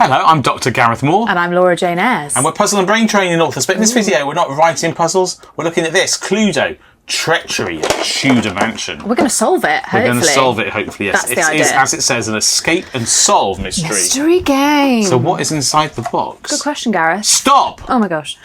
Hello, I'm Dr Gareth Moore. And I'm Laura Jane Ayres. And we're puzzle and brain training authors. But in this video, we're not writing puzzles. We're looking at this. Cluedo. Treachery. Tudor Mansion. We're going to solve it, hopefully. We're going to solve it, hopefully, yes. That's the idea. It is, as it says, an escape and solve mystery. Mystery game. So what is inside the box? Good question, Gareth. Stop! Oh my gosh.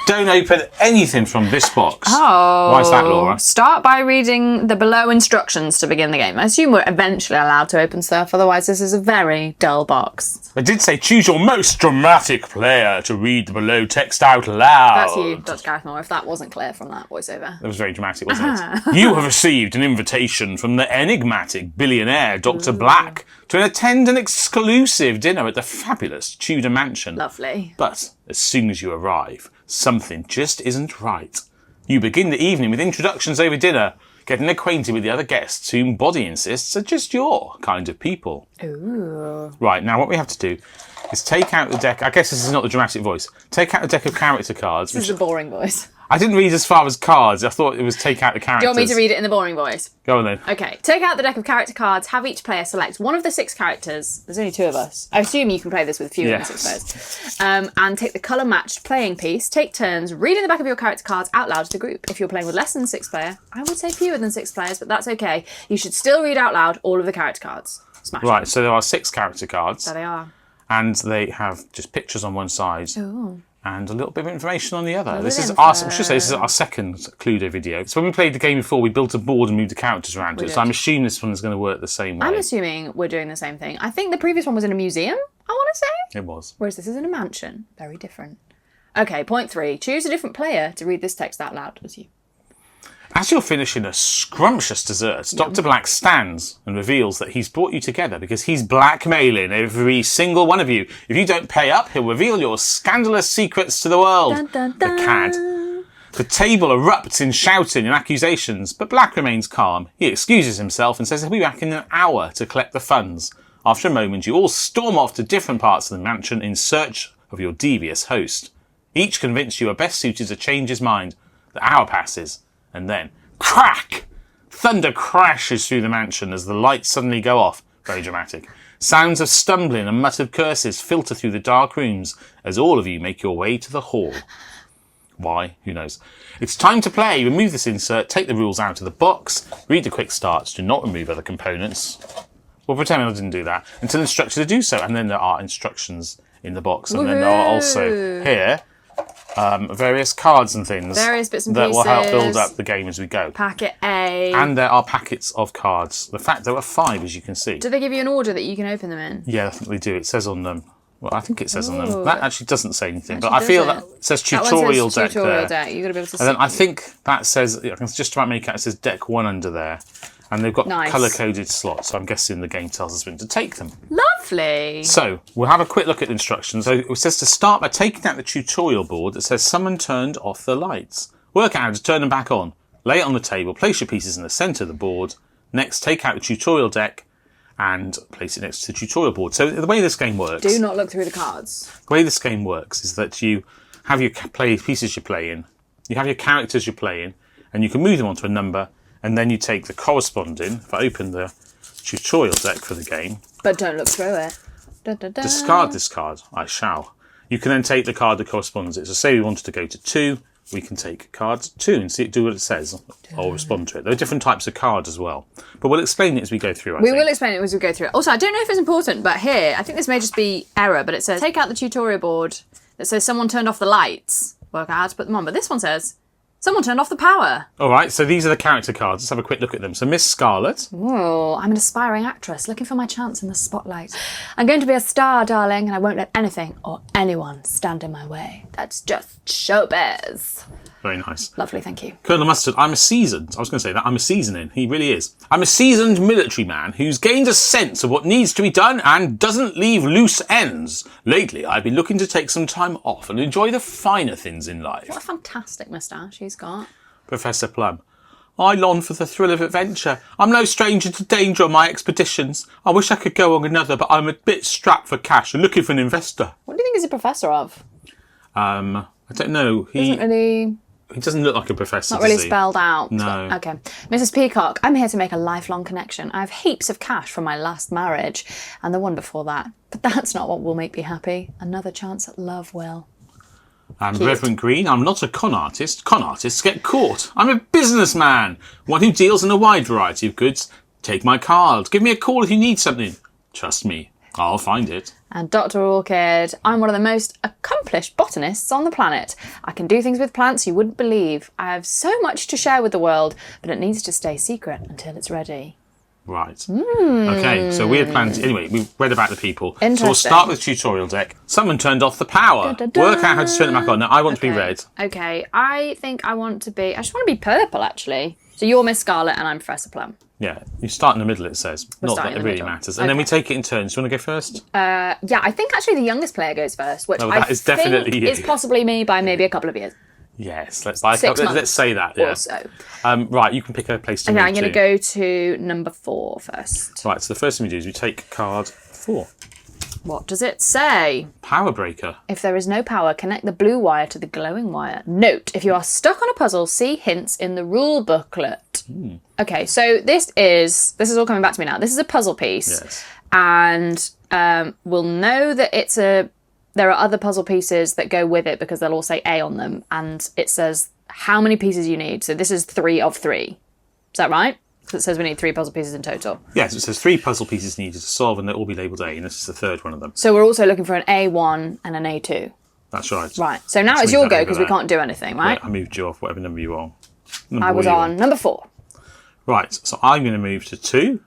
Don't open anything from this box. Oh. Why is that, Laura? Start by reading the below instructions to begin the game. I assume we're eventually allowed to open stuff, otherwise this is a very dull box. I did say choose your most dramatic player to read the below text out loud. That's you, Dr Gareth Moore, if that wasn't clear from that voiceover. That was very dramatic, wasn't it? You have received an invitation from the enigmatic billionaire Dr Black to attend an exclusive dinner at the fabulous Tudor Mansion. Lovely. But as soon as you arrive, something just isn't right. You begin the evening with introductions over dinner, getting acquainted with the other guests whom Body insists are just your kind of people. Ooh. Right, now what we have to do is take out the deck. I guess this is not the dramatic voice. Take out the deck of character cards. This is a boring voice. I didn't read as far as cards. I thought it was take out the characters. Do you want me to read it in the boring voice? Go on then. Okay. Take out the deck of character cards. Have each player select one of the 6 characters. There's only 2 of us. I assume you can play this with fewer than 6 players. And take the colour-matched playing piece. Take turns reading the back of your character cards out loud to the group. If you're playing with less than 6 player, I would say fewer than 6 players, but that's okay. You should still read out loud all of the character cards. Smash Right, them. so there are 6 character cards. There they are. And they have just pictures on one side. Ooh. And a little bit of information on the other. A This is little our, info. I should say, this is our second Cluedo video. So when we played the game before, we built a board and moved the characters around it. So I'm assuming this one is going to work the same way. I'm assuming we're doing the same thing. I think the previous one was in a museum, I want to say. It was. Whereas this is in a mansion. Very different. Okay, point 3. Choose a different player to read this text out loud as you. As you're finishing a scrumptious dessert, Dr. Black stands and reveals that he's brought you together because he's blackmailing every single one of you. If you don't pay up, he'll reveal your scandalous secrets to the world. Dun, dun, dun. The cad. The table erupts in shouting and accusations, but Black remains calm. He excuses himself and says he'll be back in an hour to collect the funds. After a moment, you all storm off to different parts of the mansion in search of your devious host. Each convinced you are best suited to change his mind. The hour passes. And then, crack! Thunder crashes through the mansion as the lights suddenly go off. Very dramatic. Sounds of stumbling and muttered curses filter through the dark rooms as all of you make your way to the hall. Why? Who knows? It's time to play. Remove this insert, take the rules out of the box, read the quick starts, do not remove other components. Well, pretend I didn't do that until instructed to do so. And then there are instructions in the box. And then there are also here various cards and things Various bits and that will help build pieces. up the game as we go. Packet A. And there are packets of cards. The fact there are 5, as you can see. Do they give you an order that you can open them in? Yeah, I think they do. It says on them. Well, I think it says on Ooh. them. That actually doesn't say anything, but Actually, I feel does that it? it says That one tutorial says deck tutorial there. deck. You've got to be able to see. And then I think that says, I can just about make out, it says deck 1 under there. And they've got Nice. colour-coded slots, so I'm guessing the game tells us when to take them. Lovely. So, we'll have a quick look at the instructions. So it says to start by taking out the tutorial board that says someone turned off the lights. Work out how to turn them back on. Lay it on the table, place your pieces in the centre of the board. Next, take out the tutorial deck and place it next to the tutorial board. So the way this game works... Do not look through the cards. The way this game works is that you have your pieces you're playing, you have your characters you're playing, and you can move them onto a number, and then you take the corresponding, if I open the tutorial deck for the game... But don't look through it. Dun, dun, dun. Discard this card. I shall. You can then take the card that corresponds to it. So say we wanted to go to 2, we can take card 2 and see it do what it says. I'll respond to it. There are different types of cards as well. But we'll explain it as we go through, I We think. will explain it as we go through it. Also, I don't know if it's important, but here, I think this may just be error, but it says, take out the tutorial board that says someone turned off the lights. Work out how to put them on. But this one says, someone turned off the power. All right, so these are the character cards. Let's have a quick look at them. So Miss Scarlet. Oh, I'm an aspiring actress looking for my chance in the spotlight. I'm going to be a star, darling, and I won't let anything or anyone stand in my way. That's just showbiz. Very nice. Lovely, thank you. Colonel Mustard, I'm a seasoned seasoning. He really is. I'm a seasoned military man who's gained a sense of what needs to be done and doesn't leave loose ends. Lately, I've been looking to take some time off and enjoy the finer things in life. What a fantastic moustache he's got. Professor Plum. I long for the thrill of adventure. I'm no stranger to danger on my expeditions. I wish I could go on another, but I'm a bit strapped for cash and looking for an investor. What do you think he's a professor of? I don't know. He doesn't really He doesn't look like a professor, Not really does he? spelled out. No. Okay. Mrs. Peacock, I'm here to make a lifelong connection. I have heaps of cash from my last marriage and the one before that. But that's not what will make me happy. Another chance at love will. And Reverend Green, I'm not a con artist. Con artists get caught. I'm a businessman. One who deals in a wide variety of goods. Take my card. Give me a call if you need something. Trust me, I'll find it. And Dr. Orchid, I'm one of the most accomplished botanists on the planet. I can do things with plants you wouldn't believe. I have so much to share with the world, but it needs to stay secret until it's ready. Right. Okay, so we had planned... Anyway, we've read about the people. So we'll start with the tutorial deck. Someone turned off the power. Work out how to turn it back on. Now, I want to be red. Okay, I think I want to be... I just want to be purple, actually. So you're Miss Scarlet and I'm Professor Plum. Yeah, you start in the middle, it says. Not that it really matters. And then we take it in turns. Do you want to go first? Yeah, I think actually the youngest player goes first, which that is definitely you. Is possibly me by maybe a couple of years. Yes, let's say that. Yeah. Also. Right, you can pick a place to move I'm going to go to number 4 first. Right, so the first thing we do is we take card 4. What does it say? Power breaker. If there is no power, connect the blue wire to the glowing wire. Note, if you are stuck on a puzzle, see hints in the rule booklet. Okay, so this is all coming back to me now. This is a puzzle piece. Yes. And we'll know that there are other puzzle pieces that go with it because they'll all say A on them. And it says how many pieces you need. So this is 3 of 3. Is that right? So it says we need 3 puzzle pieces in total. Yes, it says 3 puzzle pieces needed to solve and they'll all be labelled A, and this is the third one of them. So we're also looking for an A1 and an A2. That's right. Right, so now it's your go because we can't do anything, right? I moved you off whatever number you are. I was on number 4. Right, so I'm going to move to 2,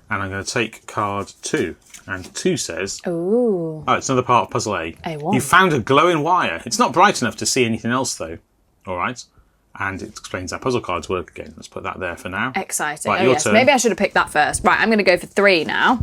and I'm going to take card 2. And 2 says... Ooh. Oh, it's another part of puzzle A. A1. You found a glowing wire. It's not bright enough to see anything else, though. All right. And it explains how puzzle cards work again. Let's put that there for now. Exciting. Right, your turn. Maybe I should have picked that first. Right, I'm going to go for 3 now.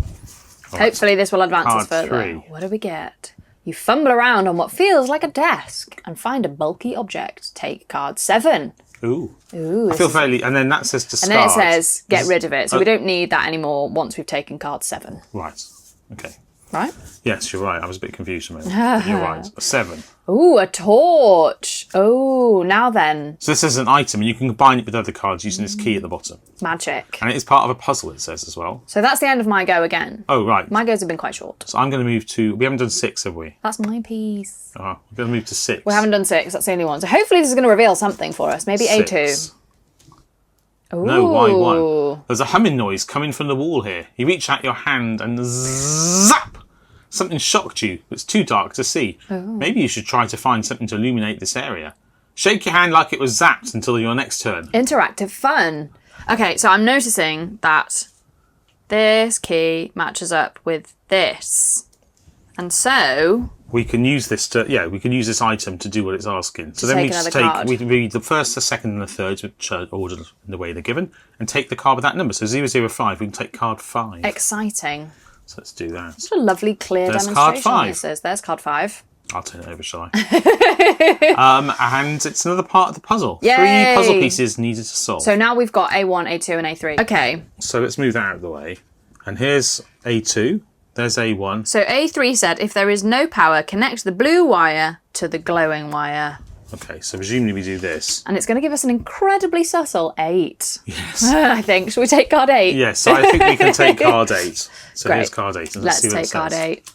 Right. Hopefully this will advance us further. 3. What do we get? You fumble around on what feels like a desk and find a bulky object. Take card 7. Ooh. I feel fairly... And then that says discard. And then it says get rid of it. So we don't need that anymore once we've taken card 7. Right. Okay. Right? Yes, you're right. I was a bit confused for a minute. You're right. A 7. Ooh, a torch. Oh, now then. So this is an item, and you can combine it with other cards using this key at the bottom. Magic. And it is part of a puzzle, it says as well. So that's the end of my go again. Oh, right. My goes have been quite short. So I'm going to move to... We haven't done 6, have we? That's my piece. Oh, we're going to move to 6. We haven't done 6. That's the only one. So hopefully this is going to reveal something for us. Maybe 6. A2. Ooh. No, Y1. There's a humming noise coming from the wall here. You reach out your hand and zap! Something shocked you. It's too dark to see. Oh. Maybe you should try to find something to illuminate this area. Shake your hand like it was zapped until your next turn. Interactive fun. Okay, so I'm noticing that this key matches up with this. And so... We can use this we can use this item to do what it's asking. So then we read the first, the second and the third, which are ordered in the way they're given, and take the card with that number. So 005, we can take card 5. Exciting. So let's do that. What a lovely, clear demonstration card 5. this is. There's card 5. I'll turn it over, shall I? And it's another part of the puzzle. Yay! 3 puzzle pieces needed to solve. So now we've got A1, A2 and A3. Okay. So let's move that out of the way. And here's A2. There's A1. So A3 said, if there is no power, connect the blue wire to the glowing wire. Okay, so presumably we do this. And it's going to give us an incredibly subtle 8. Yes. I think. Shall we take card 8? Yes, so I think we can take card 8. So Great. here's card 8. And let's see what take it card says. 8.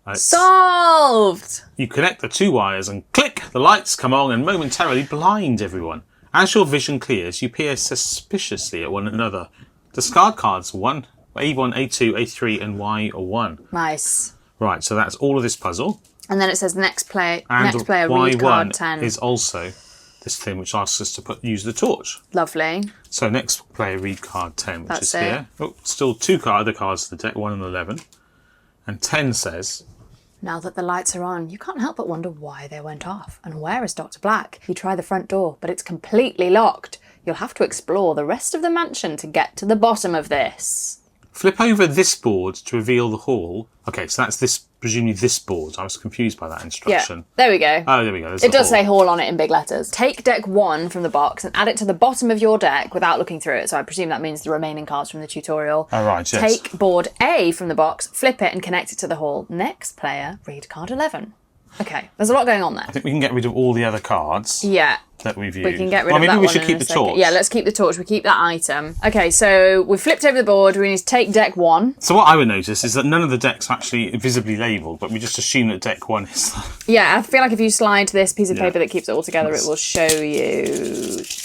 Right. Solved! You connect the 2 wires and click, the lights come on and momentarily blind everyone. As your vision clears, you peer suspiciously at one another. Discard cards 1, A1, A2, A3 and Y1. Nice. Right, so that's all of this puzzle. And then it says next player Y1 read card 10. is also this thing which asks us to use the torch. Lovely. So next player read card 10, which That's is here. Oh, still 2 other cards in the deck, 1 and 11. And 10 says... Now that the lights are on, you can't help but wonder why they went off. And where is Dr. Black? You try the front door, but it's completely locked. You'll have to explore the rest of the mansion to get to the bottom of this. Flip over this board to reveal the hall. Okay, so that's presumably this board. I was confused by that instruction. Yeah, there we go. Oh, there we go. It does say hall on it in big letters. Take deck 1 from the box and add it to the bottom of your deck without looking through it. So I presume that means the remaining cards from the tutorial. Oh, right, yes. Take board A from the box, flip it and connect it to the hall. Next player, read card 11. Okay, there's a lot going on there. I think we can get rid of all the other cards. Yeah. that we've used. We can get rid of that maybe one we should in keep a the second. torch. Yeah, let's keep the torch. We keep that item. Okay, so we've flipped over the board. We need to take deck 1. So what I would notice is that none of the decks are actually visibly labelled, but we just assume that deck 1 is... Yeah, I feel like if you slide this piece of Yeah. paper that keeps it all together, it will show you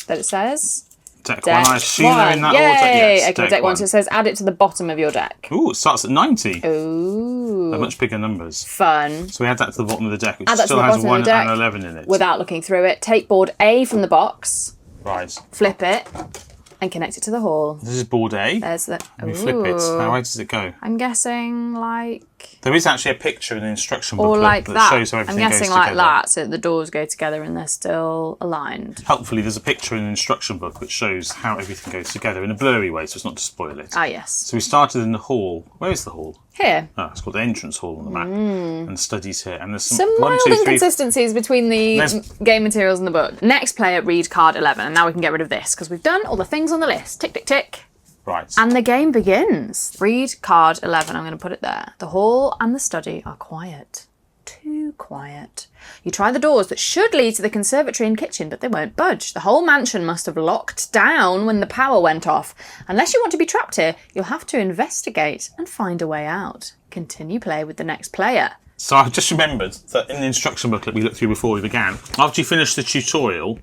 that it says... Deck 1, I assume they're in that order. Yay! Yes, Okay, deck 1. So it says add it to the bottom of your deck. Ooh, it starts at 90. Ooh. They're much bigger numbers. Fun. So we add that to the bottom of the deck, which Add that to still the has bottom of 1 the deck and 11 in it. without looking through it. Take board A from the box, Right. flip it, and connect it to the hall. This is board A. There's the... And we flip it. How way does it go? I'm guessing like... There is actually a picture in the instruction Or booklet like that that. shows how I'm everything goes guessing together. like that, so the doors go together and they're still aligned. Helpfully, there's a picture in the instruction book which shows how everything goes together in a blurry way, so it's not to spoil it. Ah, yes. So we started in the hall. Where is the hall? Here. Oh, it's called the entrance hall on the map. And studies here. And there's some, Some 1, mild 2, 3, inconsistencies between the There's- game materials and the book. Next player, read card 11, and now we can get rid of this, because we've done all the things on the list. Tick, tick, tick. Right. And the game begins. Read card 11. I'm going to put it there. The hall and the study are quiet. Too quiet. You try the doors that should lead to the conservatory and kitchen, but they won't budge. The whole mansion must have locked down when the power went off. Unless you want to be trapped here, you'll have to investigate and find a way out. Continue play with the next player. So I've just remembered that in the instruction booklet we looked through before we began, after you finish the tutorial,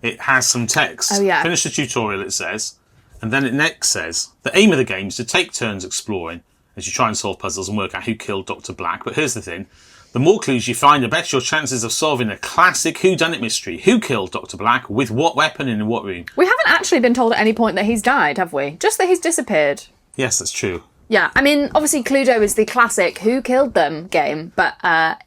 it has some text. Oh, yeah. Finish the tutorial, it says. And then it next says, the aim of the game is to take turns exploring as you try and solve puzzles and work out who killed Dr. Black. But here's the thing. The more clues you find, the better your chances of solving a classic whodunit mystery. Who killed Dr. Black, with what weapon, and in what room? We haven't actually been told at any point that he's died, have we? Just that he's disappeared. Yes, that's true. Yeah, I mean, obviously Cluedo is the classic who killed them game, but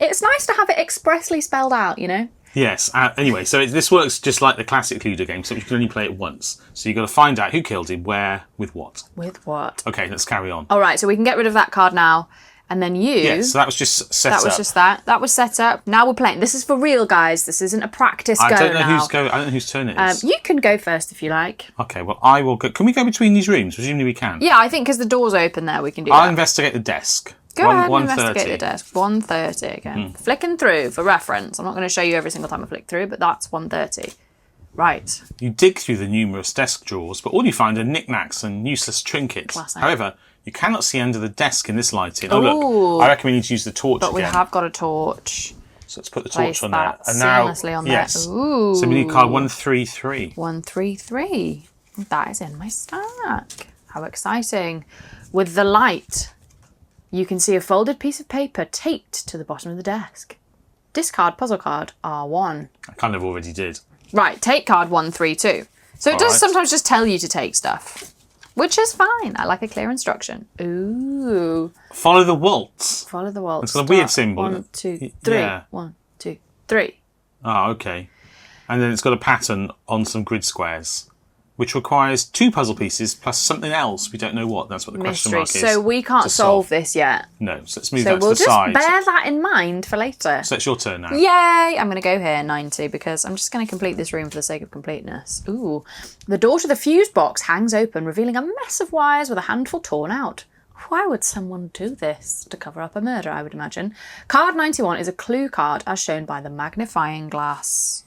it's nice to have it expressly spelled out, you know? Yes. Anyway, so this works just like the classic Cluedo game, so you can only play it once. So you've got to find out who killed him, where, with what. With what? Okay, let's carry on. All right, so we can get rid of that card now. And then you... Yes, so that was just set up. That was just that. That was set up. Now we're playing. This is for real, guys. This isn't a practice go now. I don't know whose turn it is. You can go first if you like. Okay, well, I will go. Can we go between these rooms? Presumably we can. Yeah, I think because the door's open there, we can do I'll that. investigate the desk. Go ahead and 1:30. investigate the desk. 1:30 again. Flicking through for reference. I'm not going to show you every single time I flick through, but that's 1:30. Right. You dig through the numerous desk drawers, but all you find are knickknacks and useless trinkets. Classic. However, you cannot see under the desk in this lighting. Ooh. Oh, look. I reckon we need to use the torch But again. we have got a torch. So let's put the Place torch on there. that seamlessly on there. Yes. Ooh. So we need card 133. 133. That is in my stack. How exciting. With the light, you can see a folded piece of paper taped to the bottom of the desk. Discard puzzle card R1. I kind of already did. Right, take card 132. So it does sometimes just tell you to take stuff, which is fine. I like a clear instruction. Ooh. Follow the waltz. Follow the waltz. It's got a weird symbol. 1, 2, 3. Yeah. 1, 2, 3. Oh, okay. And then it's got a pattern on some grid squares, which requires 2 puzzle pieces plus something else. We don't know what. That's what the question Mystery. mark is. So we can't to solve this yet. No, so let's move So that to we'll the just side. bear that in mind for later. So it's your turn now. Yay! I'm going to go here, 90, because I'm just going to complete this room for the sake of completeness. Ooh. The door to the fuse box hangs open, revealing a mess of wires with a handful torn out. Why would someone do this? To cover up a murder, I would imagine. Card 91 is a clue card, as shown by the magnifying glass.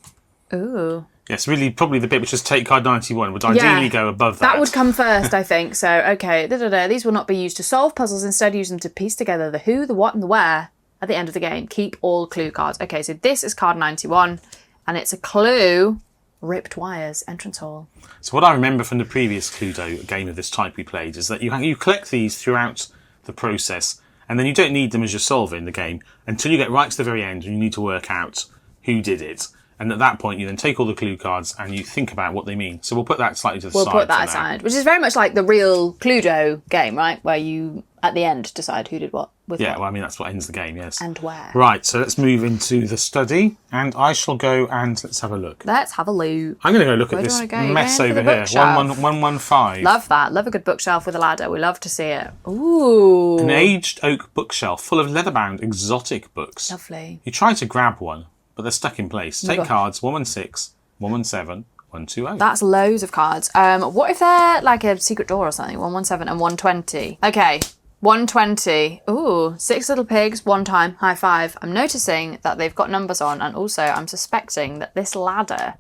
Ooh. Yes, really, probably the bit which is take card 91 would ideally go above that. That would come first, I think. So, okay. These will not be used to solve puzzles. Instead, use them to piece together the who, the what, and the where at the end of the game. Keep all clue cards. Okay, so this is card 91, and it's a clue. Ripped wires, entrance hall. So what I remember from the previous Cluedo game of this type we played is that you collect these throughout the process, and then you don't need them as you're solving the game until you get right to the very end and you need to work out who did it. And at that point, you then take all the clue cards and you think about what they mean. So we'll put that slightly to the side. We'll put that for now. aside, which is very much like the real Cluedo game, right? Where you, at the end, decide who did what with Yeah, what. well, I mean, that's what ends the game, yes. And where. Right, so let's move into the study, and I shall go and let's have a look. Let's have a look. I'm going to go look Where at do this you wanna go? mess You're going over for the here. bookshelf. 115. Love that. Love a good bookshelf with a ladder. We love to see it. Ooh. An aged oak bookshelf full of leather-bound exotic books. Lovely. You try to grab one, but they're stuck in place. Take God. cards 116, 117, 120. That's loads of cards. What if they're like a secret door or something? 117 and 120. Okay. 120. Ooh, 6 little pigs, 1 time. High five. I'm noticing that they've got numbers on, and also I'm suspecting that this ladder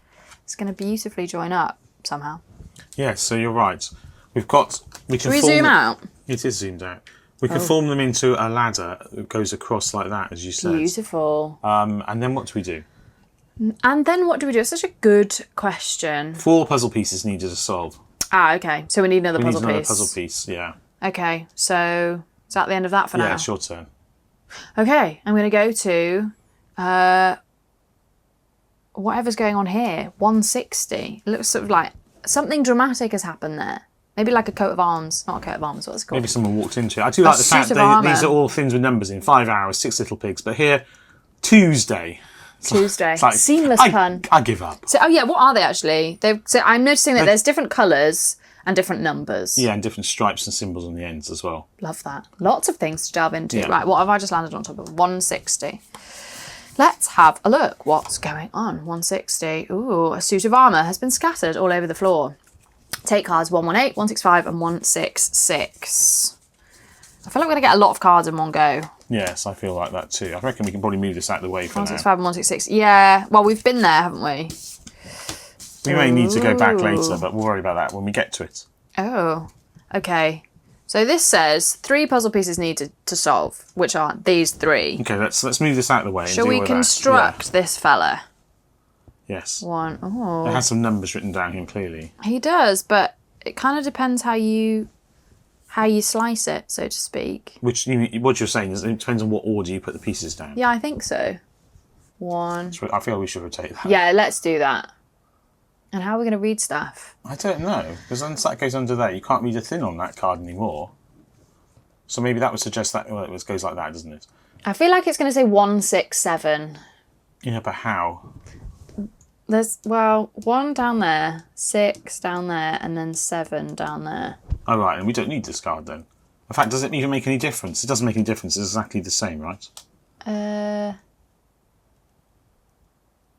is going to beautifully join up somehow. Yes, so you're right. We can Should we zoom out? It is zoomed out. We can form them into a ladder that goes across like that, as you said. Beautiful. And then what do we do? And then what do we do? It's such a good question. 4 puzzle pieces needed to solve. Okay. So we need another puzzle piece. Another puzzle piece, yeah. Okay, so is that the end of that for now? Yeah, it's your turn. Okay, I'm going to go to whatever's going on here. 160. It looks sort of like something dramatic has happened there. Maybe like a coat of arms. Not a coat of arms, what's it called? Maybe someone walked into it. I do like the fact that these are all things with numbers in. 5 hours, 6 little pigs. But here, Tuesday. Tuesday. Like, seamless pun. I give up. So, what are they actually? So I'm noticing that there's different colours and different numbers. Yeah, and different stripes and symbols on the ends as well. Love that. Lots of things to delve into. Yeah. Right, what have I just landed on top of? 160. Let's have a look. What's going on? 160. Ooh, a suit of armour has been scattered all over the floor. Take cards 118, 165 and 166. I feel like we're going to get a lot of cards in one go. Yes, I feel like that too. I reckon we can probably move this out of the way for 165 and 166. Yeah, well, we've been there, haven't we? We may need to go back later, but we'll worry about that when we get to it. Oh, okay. So this says 3 puzzle pieces needed to solve, which are these 3. Okay, let's move this out of the way. Shall we construct this fella? Yes. One. Oh. It has some numbers written down here clearly. He does, but it kind of depends how you slice it, so to speak. What you're saying is it depends on what order you put the pieces down. Yeah, I think so. 1. So I feel we should rotate that. Yeah, let's do that. And how are we going to read stuff? I don't know, because once that goes under there, you can't read a thing on that card anymore. So maybe that would suggest that it goes like that, doesn't it? I feel like it's going to say 167. Yeah, but how? There's, 1 down there, 6 down there, and then 7 down there. Oh, right, and we don't need this card then. In fact, does it even make any difference? It doesn't make any difference. It's exactly the same, right?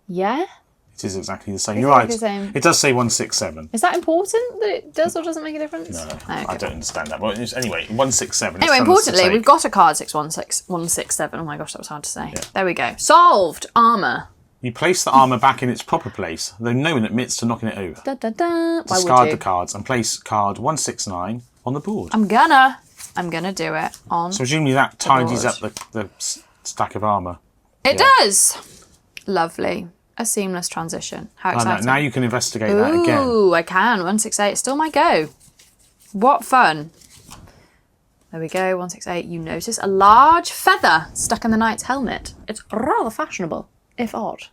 Yeah? It is exactly the same. You're right. It does say 167. Is that important that it does or doesn't make a difference? No, okay. I don't understand that. Well, anyway, 167. Anyway, importantly, we've got a card 167. Oh my gosh, that was hard to say. Yeah. There we go. Solved. Armour. You place the armour back in its proper place, though no one admits to knocking it over. Da, da, da. Discard the cards and place card 169 on the board. I'm gonna do it on. So presumably that tidies up the stack of armour. It does. Lovely. A seamless transition. How exciting. Now you can investigate that again. Ooh, I can. 168. Still my go. What fun. There we go. 168. You notice a large feather stuck in the knight's helmet. It's rather fashionable, if odd.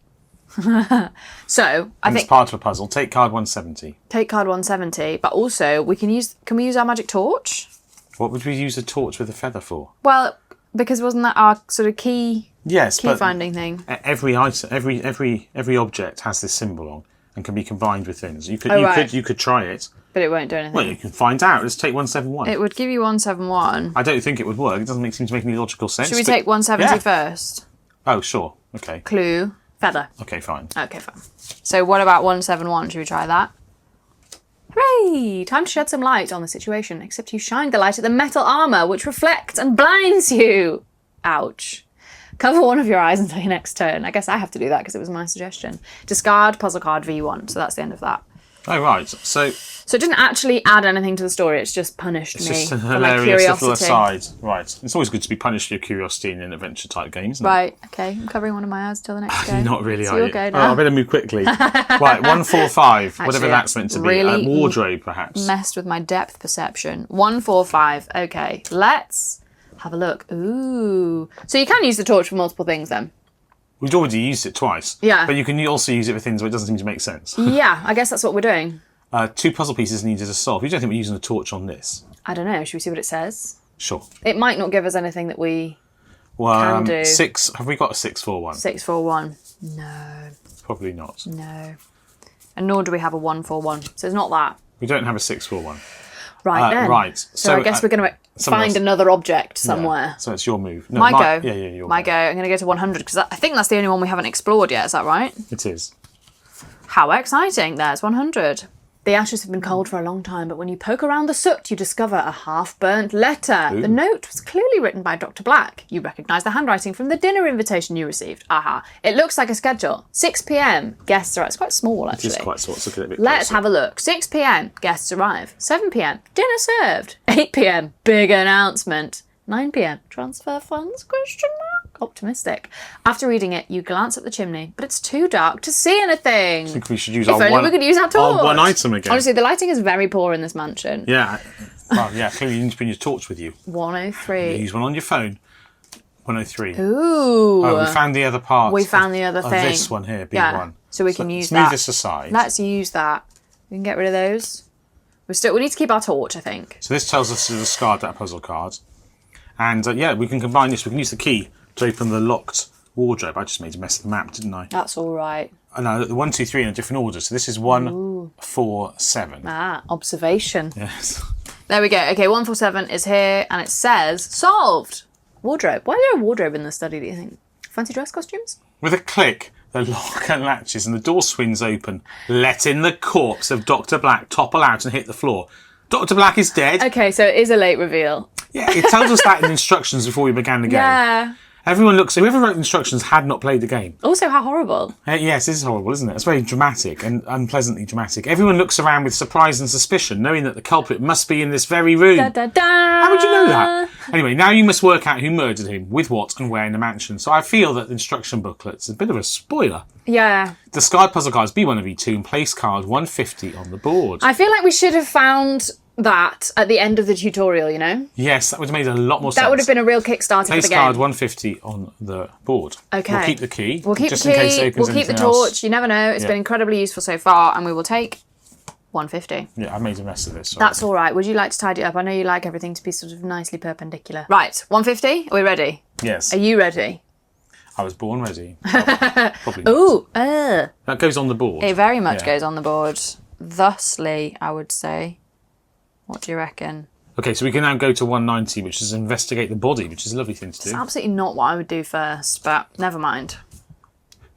So, I think... it's part of a puzzle. Take card 170. Take card 170. But also, can we use our magic torch? What would we use a torch with a feather for? Well, because wasn't that our sort of key... Yes, key finding thing. Every item, every object has this symbol on and can be combined with things. You could try it, but it won't do anything. Well, you can find out. Let's take 171. It would give you 171. I don't think it would work. It doesn't seem to make any logical sense. Should we take 170 first? Oh, sure. Okay. Clue, feather. Okay, fine. Okay, fine. So what about 171? Should we try that? Hooray! Time to shed some light on the situation. Except you shine the light at the metal armour, which reflects and blinds you. Ouch. Cover one of your eyes until your next turn. I guess I have to do that because it was my suggestion. Discard puzzle card V1. So that's the end of that. Oh, right. So it didn't actually add anything to the story. It's just punished me just a for my hilarious curiosity. little aside. Right. It's always good to be punished for your curiosity in an adventure-type game, isn't it? Right. Okay. I'm covering one of my eyes till the next go. Not really, so are you? Go now. Oh, I better move quickly. Right. 145. Whatever that's meant to be. Really A wardrobe, perhaps. Messed with my depth perception. 145. Okay. Let's have a look. Ooh. So you can use the torch for multiple things then? We've already used it twice. Yeah. But you can also use it for things where it doesn't seem to make sense. Yeah, I guess that's what we're doing. 2 puzzle pieces needed to solve. You don't think we're using a torch on this? I don't know. Should we see what it says? Sure. It might not give us anything that we can do. 6. Have we got a 641? 641. No. Probably not. No. And nor do we have a 141. So it's not that. We don't have a 641. Right then. Right. So I guess we're going to find another object somewhere. Yeah. So it's your move. No, my go. Yeah, your My go. I'm going to go to 100 because I think that's the only one we haven't explored yet. Is that right? It is. How exciting. There's 100. The ashes have been cold for a long time, but when you poke around the soot, you discover a half-burnt letter. Ooh. The note was clearly written by Dr. Black. You recognise the handwriting from the dinner invitation you received. Aha. It looks like a schedule. 6 p.m. Guests arrive. It's quite small, actually. It is quite small. Let's look at it a bit Let's closer. have a look. 6 p.m. Guests arrive. 7 p.m. Dinner served. 8 p.m. Big announcement. 9 p.m. Transfer funds? Question mark. Optimistic. After reading it, you glance at the chimney, but it's too dark to see anything. I think we should use If only we could use our torch. one item again. Honestly, the lighting is very poor in this mansion. Yeah. Well, yeah, clearly you need to bring your torch with you. 103. Use one on your phone. 103. Ooh. Oh, we found the other part. We found the other of thing. this one here, B1. Yeah, so we can use smooth that. this aside. Let's use that. We can get rid of those. We need to keep our torch, I think. So this tells us to discard that puzzle card. And yeah, we can combine this. We can use the key to open the locked wardrobe. I just made a mess of the map, didn't I? That's all right. No, the 1, 2, 3 in a different order. So this is 1, 4, 7. Ah, observation. Yes. There we go. Okay, 147 is here, and it says solved. Wardrobe. Why is there a wardrobe in the study, do you think? Fancy dress costumes? With a click, the lock unlatches and the door swings open, letting the corpse of Dr. Black topple out and hit the floor. Dr. Black is dead. Okay, so it is a late reveal. Yeah, it tells us that in the instructions before we began the game. Yeah. Everyone looks. Whoever wrote the instructions had not played the game. Also, how horrible. Yes, it is horrible, isn't it? It's very dramatic and unpleasantly dramatic. Everyone looks around with surprise and suspicion, knowing that the culprit must be in this very room. Da, da, da. How would you know that? Anyway, now you must work out who murdered him, with what and where in the mansion. So I feel that the instruction booklet's a bit of a spoiler. Yeah. Discard puzzle cards B1 and B2 and place card 150 on the board. I feel like we should have found that at the end of the tutorial, you know? Yes, that would have made a lot more sense. That would have been a real Kickstarter Place for the game. card 150 on the board. Okay. We'll keep the key. We'll keep just the key, in case it opens we'll keep the anything else. torch. You never know. It's been incredibly useful so far, and we will take 150. Yeah, I made a mess of this. Sorry. That's all right. Would you like to tidy it up? I know you like everything to be sort of nicely perpendicular. Right, 150? Are we ready? Yes. Are you ready? I was born ready. Probably not. Ooh, That goes on the board. it very much Yeah. goes on the board. Thusly, I would say. What do you reckon? Okay, so we can now go to 190, which is investigate the body, which is a lovely thing to do. It's absolutely not what I would do first, but never mind.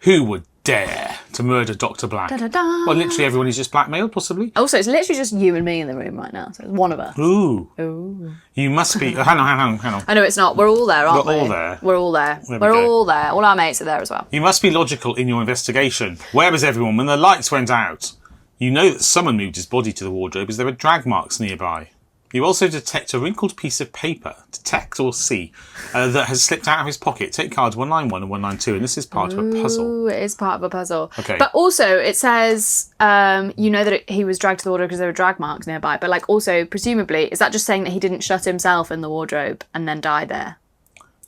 Who would dare to murder Dr. Black? Da-da-da. Well, literally everyone is just blackmailed, possibly. Also, it's literally just you and me in the room right now, so it's one of us. Ooh. Ooh. You must be... hang on. I know it's not. We're all there, aren't we? We're all there. We're all there. There we We're go. all there. All our mates are there as well. You must be logical in your investigation. Where was everyone when the lights went out? You know that someone moved his body to the wardrobe as there were drag marks nearby. You also detect a wrinkled piece of paper, detect or see, that has slipped out of his pocket. Take cards 191 and 192, and this is part of a puzzle. Ooh, it is part of a puzzle. Okay. But also, it says, you know that he was dragged to the wardrobe because there were drag marks nearby. But, like, also, presumably, is that just saying that he didn't shut himself in the wardrobe and then die there?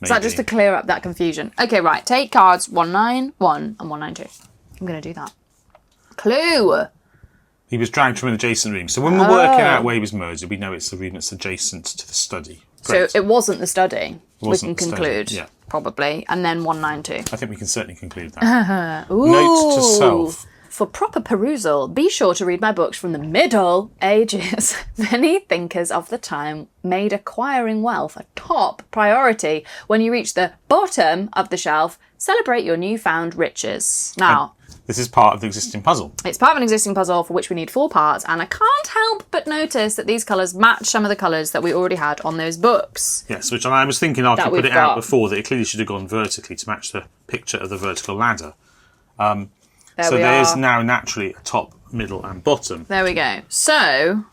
Is that Maybe. just to clear up that confusion? Okay, right. Take cards 191 and 192. I'm going to do that. Clue. He was dragged from an adjacent room. So when we're working out where he was murdered, we know it's the room that's adjacent to the study. Great. So it wasn't the study. wasn't we can the study, conclude. yeah. Probably. And then 192. I think we can certainly conclude that. Ooh. Note to self. For proper perusal, be sure to read my books from the Middle Ages. Many thinkers of the time made acquiring wealth a top priority. When you reach the bottom of the shelf, celebrate your newfound riches. Now, This is part of the existing puzzle. it's part of an existing puzzle for which we need 4 parts, and I can't help but notice that these colours match some of the colours that we already had on those books. Yes, which I was thinking after That I put we've it out got. before that it clearly should have gone vertically to match the picture of the vertical ladder. There So we there's are. now naturally a top, middle and bottom. There we go. So,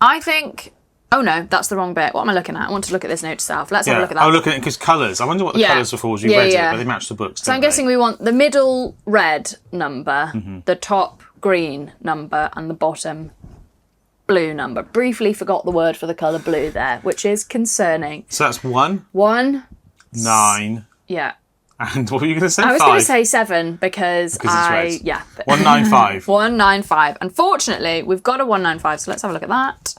I think... Oh no, that's the wrong bit. What am I looking at? I want to look at this note to self. Let's have a look at that. Oh, look at it, because colours. I wonder what the Yeah. colours were for as we Yeah, read yeah. it, but they match the books, So I'm guessing we want the middle red number, Mm-hmm. the top green number, and the bottom blue number. Briefly forgot the word for the colour blue there, which is concerning. So that's 1, 1, 9, yeah. and what were you going to say? I was 5? going to say 7 because Because it's red. yeah. 195. 195. Unfortunately, we've got a 195, so let's have a look at that.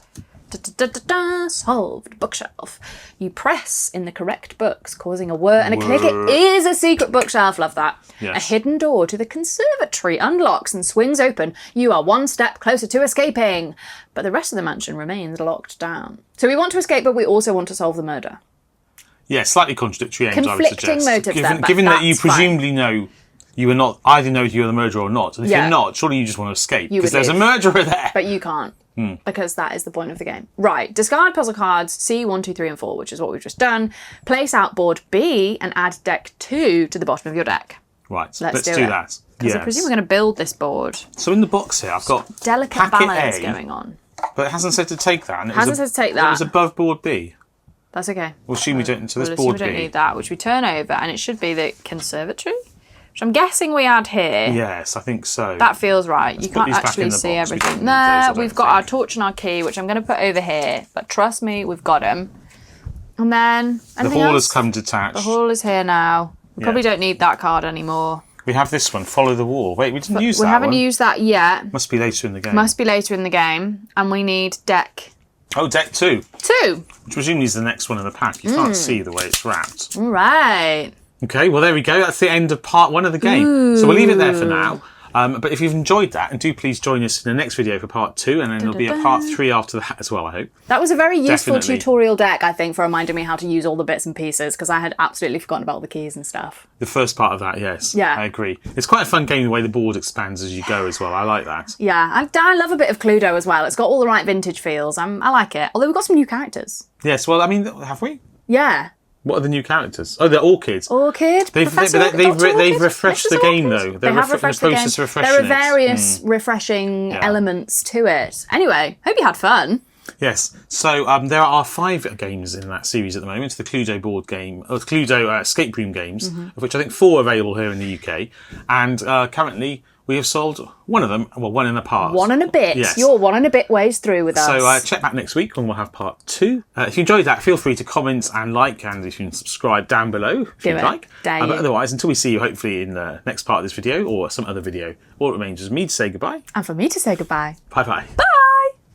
Solved. Bookshelf. You press in the correct books, causing a whir and a click. It is a secret bookshelf. Love that. Yes. A hidden door to the conservatory unlocks and swings open. You are one step closer to escaping. But the rest of the mansion remains locked down. So we want to escape, but we also want to solve the murder. Yeah, slightly contradictory aims, I would Conflicting suggest. motives then, but Given that you that's fine. presumably know you were not either know if you're the murderer or not. And if Yeah. you're not, surely you just want to escape You because would there's a leave. murderer there. But you can't. Because that is the point of the game. Right. Discard puzzle cards C1, 2, 3, and 4, which is what we've just done. Place out board B and add deck 2 to the bottom of your deck. Right, Let's do do it. that. Because I presume we're going to build this board. So in the box here, I've got Delicate packet balance A, going on. but it hasn't said to take that. And it Hasn't said to take It that. was above board B. That's okay. We'll assume we don't. So We'll this assume board we don't B. need that, which we turn over, and it should be the conservatory, which I'm guessing we add here. Yes, I think so. That feels right. You put can't these back actually in the see box. We don't everything. need those, I There, don't we've got our think. torch and our key, which I'm going to put over here. But trust me, we've got them. And then the anything hall else? has come detached. The hall is here now. We probably don't need that card anymore. We have this one. Follow the wall. Wait, we didn't use We that haven't one. used that yet. Must be later in the game. Must be later in the game. And we need deck Oh, deck 2, 2. which presumably is the next one in the pack. You can't see the way it's wrapped. All right. Okay, well, there we go. That's the end of part 1 of the game. So we'll leave it there for now. But if you've enjoyed that, and do please join us in the next video for part 2, and then there'll be a part 3 after that as well, I hope. That was a very useful Definitely. tutorial deck, I think, for reminding me how to use all the bits and pieces, because I had absolutely forgotten about all the keys and stuff. The first part of that, yes. Yeah. I agree. It's quite a fun game the way the board expands as you go as well. I like that. Yeah, I love a bit of Cluedo as well. It's got all the right vintage feels. I like it. Although we've got some new characters. Yes, well, I mean, have we? Yeah. What are the new characters? Oh, they're all kids. Orchid. They've refreshed the game, though. They have refreshed the game. process of refreshing There are it. various refreshing elements to it. Anyway, hope you had fun. Yes. So there are 5 games in that series at the moment. The Cluedo board game, or the Cluedo escape room games, of which I think 4 are available here in the UK. And currently we have sold one of them. Well, one in the past. 1 and a bit. Yes. You're 1 and a bit ways through with us. So check back next week when we'll have part 2. If you enjoyed that, feel free to comment and like, and if you can subscribe down below if you'd it. like. Dare But you. otherwise, until we see you hopefully in the next part of this video or some other video, all it remains is me to say goodbye. And for me to say goodbye. Bye bye. Bye!